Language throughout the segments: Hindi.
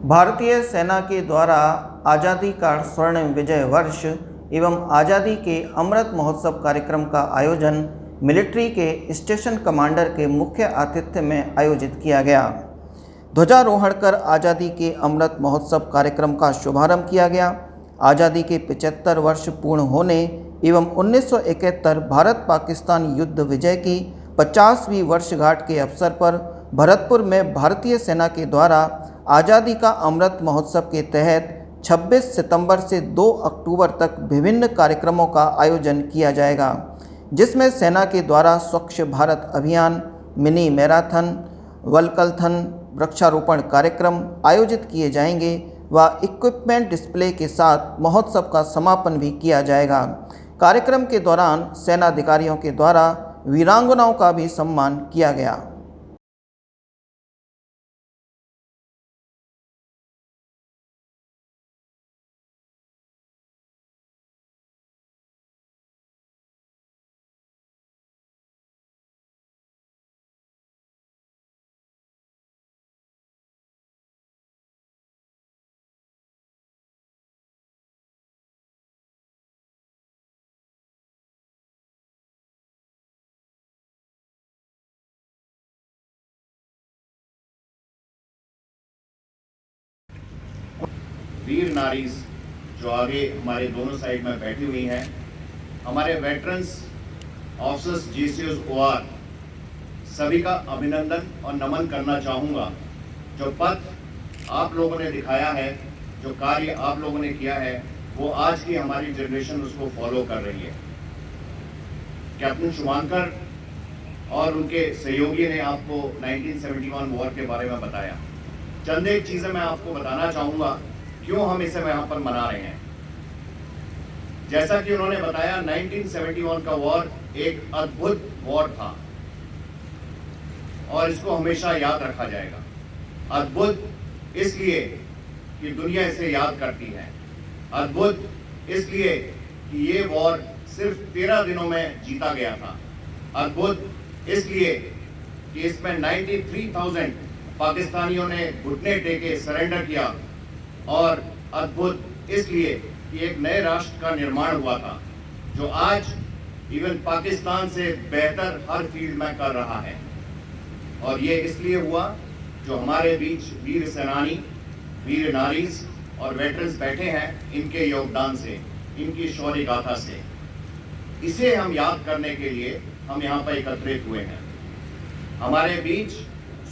भारतीय सेना के द्वारा आज़ादी का स्वर्णिम विजय वर्ष एवं आज़ादी के अमृत महोत्सव कार्यक्रम का आयोजन मिलिट्री के स्टेशन कमांडर के मुख्य आतिथ्य में आयोजित किया गया। ध्वजारोहण कर आज़ादी के अमृत महोत्सव कार्यक्रम का शुभारंभ किया गया। आज़ादी के 75 वर्ष पूर्ण होने एवं 1971 भारत पाकिस्तान युद्ध विजय की 50वीं वर्षगांठ के अवसर पर भरतपुर में भारतीय सेना के द्वारा आज़ादी का अमृत महोत्सव के तहत 26 सितंबर से 2 अक्टूबर तक विभिन्न कार्यक्रमों का आयोजन किया जाएगा, जिसमें सेना के द्वारा स्वच्छ भारत अभियान, मिनी मैराथन, वलकलथन, वृक्षारोपण कार्यक्रम आयोजित किए जाएंगे व इक्विपमेंट डिस्प्ले के साथ महोत्सव का समापन भी किया जाएगा। कार्यक्रम के दौरान सेना अधिकारियों के द्वारा वीरांगनाओं का भी सम्मान किया गया। वीर नारीज जो आगे हमारे दोनों साइड में बैठी हुई हैं, हमारे वेटरन्स ऑफिसर्स जीसीओस ओआर सभी का अभिनंदन और नमन करना चाहूँगा। जो पथ आप लोगों ने दिखाया है, जो कार्य आप लोगों ने किया है, वो आज की हमारी जनरेशन उसको फॉलो कर रही है। कैप्टन शुभांकर और उनके सहयोगी ने आपको 1971 वॉर के बारे में बताया। चंद एक चीज़ें मैं आपको बताना चाहूँगा क्यों हम इसे यहाँ पर मना रहे हैं। जैसा कि उन्होंने बताया, 1971 का वॉर एक अद्भुत वॉर था और इसको हमेशा याद रखा जाएगा। अद्भुत इसलिए कि दुनिया इसे याद करती है, अद्भुत इसलिए कि ये वॉर सिर्फ 13 दिनों में जीता गया था, अद्भुत इसलिए कि इसमें 93,000 पाकिस्तानियों ने घुटने टेके सरेंडर किया, और अद्भुत इसलिए कि एक नए राष्ट्र का निर्माण हुआ था जो आज इवन पाकिस्तान से बेहतर हर फील्ड में कर रहा है। और ये इसलिए हुआ जो हमारे बीच वीर सेनानी, वीर नारीज और वेटरन्स बैठे हैं, इनके योगदान से, इनकी शौर्य गाथा से। इसे हम याद करने के लिए हम यहाँ पर एकत्रित हुए हैं। हमारे बीच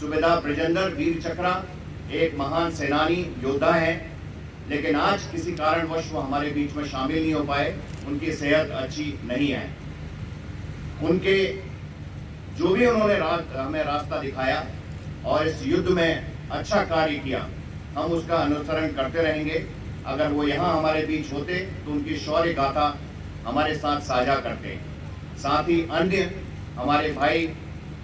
सूबेदार ब्रिजेंद्र वीर चक्रा एक महान सेनानी योद्धा हैं, लेकिन आज किसी कारणवश वो हमारे बीच में शामिल नहीं हो पाए। उनकी सेहत अच्छी नहीं है। उनके जो भी उन्होंने हमें रास्ता दिखाया और इस युद्ध में अच्छा कार्य किया, हम उसका अनुसरण करते रहेंगे। अगर वो यहाँ हमारे बीच होते तो उनकी शौर्य गाथा हमारे साथ साझा करते। साथ ही अन्य हमारे भाई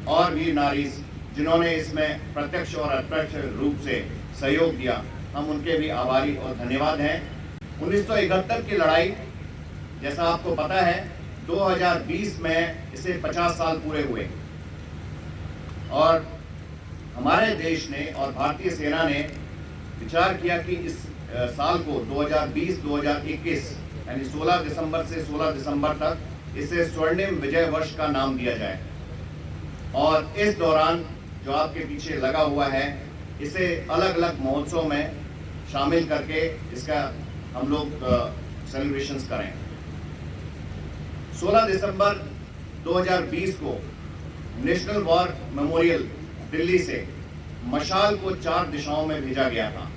और वीर नारीज जिन्होंने इसमें प्रत्यक्ष और अप्रत्यक्ष रूप से सहयोग दिया, हम उनके भी आभारी और धन्यवाद हैं। 1971 की लड़ाई, जैसा आपको पता है, 2020 में इसे 50 साल पूरे हुए और हमारे देश ने और भारतीय सेना ने विचार किया कि इस साल को 2020-2021 यानी 16 दिसंबर से 16 दिसंबर तक इसे स्वर्णिम विजय वर्ष का नाम दिया जाए। और इस दौरान जो आपके पीछे लगा हुआ है, इसे अलग अलग महोत्सव में शामिल करके इसका हम लोग सेलिब्रेशंस करें। 16 दिसंबर 2020 को नेशनल वॉर मेमोरियल दिल्ली से मशाल को 4 दिशाओं में भेजा गया था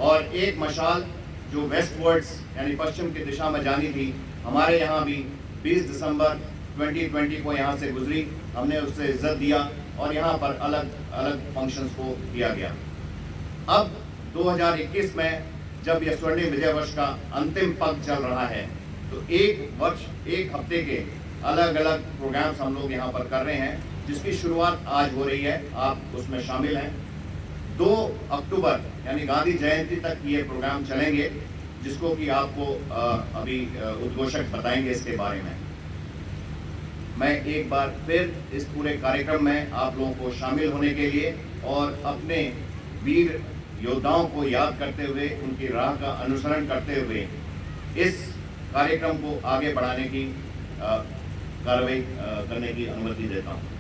और एक मशाल जो वेस्टवर्ड्स यानी पश्चिम की दिशा में जानी थी, हमारे यहाँ भी 20 दिसंबर 2020 को यहाँ से गुजरी। हमने उससे इज्जत दिया और यहाँ पर अलग अलग फंक्शंस को किया गया। अब 2021 में जब यह स्वर्णिम विजय वर्ष का अंतिम पग चल रहा है, तो एक हफ्ते के अलग अलग प्रोग्राम्स हम लोग यहाँ पर कर रहे हैं, जिसकी शुरुआत आज हो रही है। आप उसमें शामिल हैं। 2 अक्टूबर यानी गांधी जयंती तक ये प्रोग्राम चलेंगे, जिसको कि आपको अभी उद्घोषक बताएंगे इसके बारे में। मैं एक बार फिर इस पूरे कार्यक्रम में आप लोगों को शामिल होने के लिए और अपने वीर योद्धाओं को याद करते हुए उनकी राह का अनुसरण करते हुए इस कार्यक्रम को आगे बढ़ाने की कार्रवाई करने की अनुमति देता हूँ।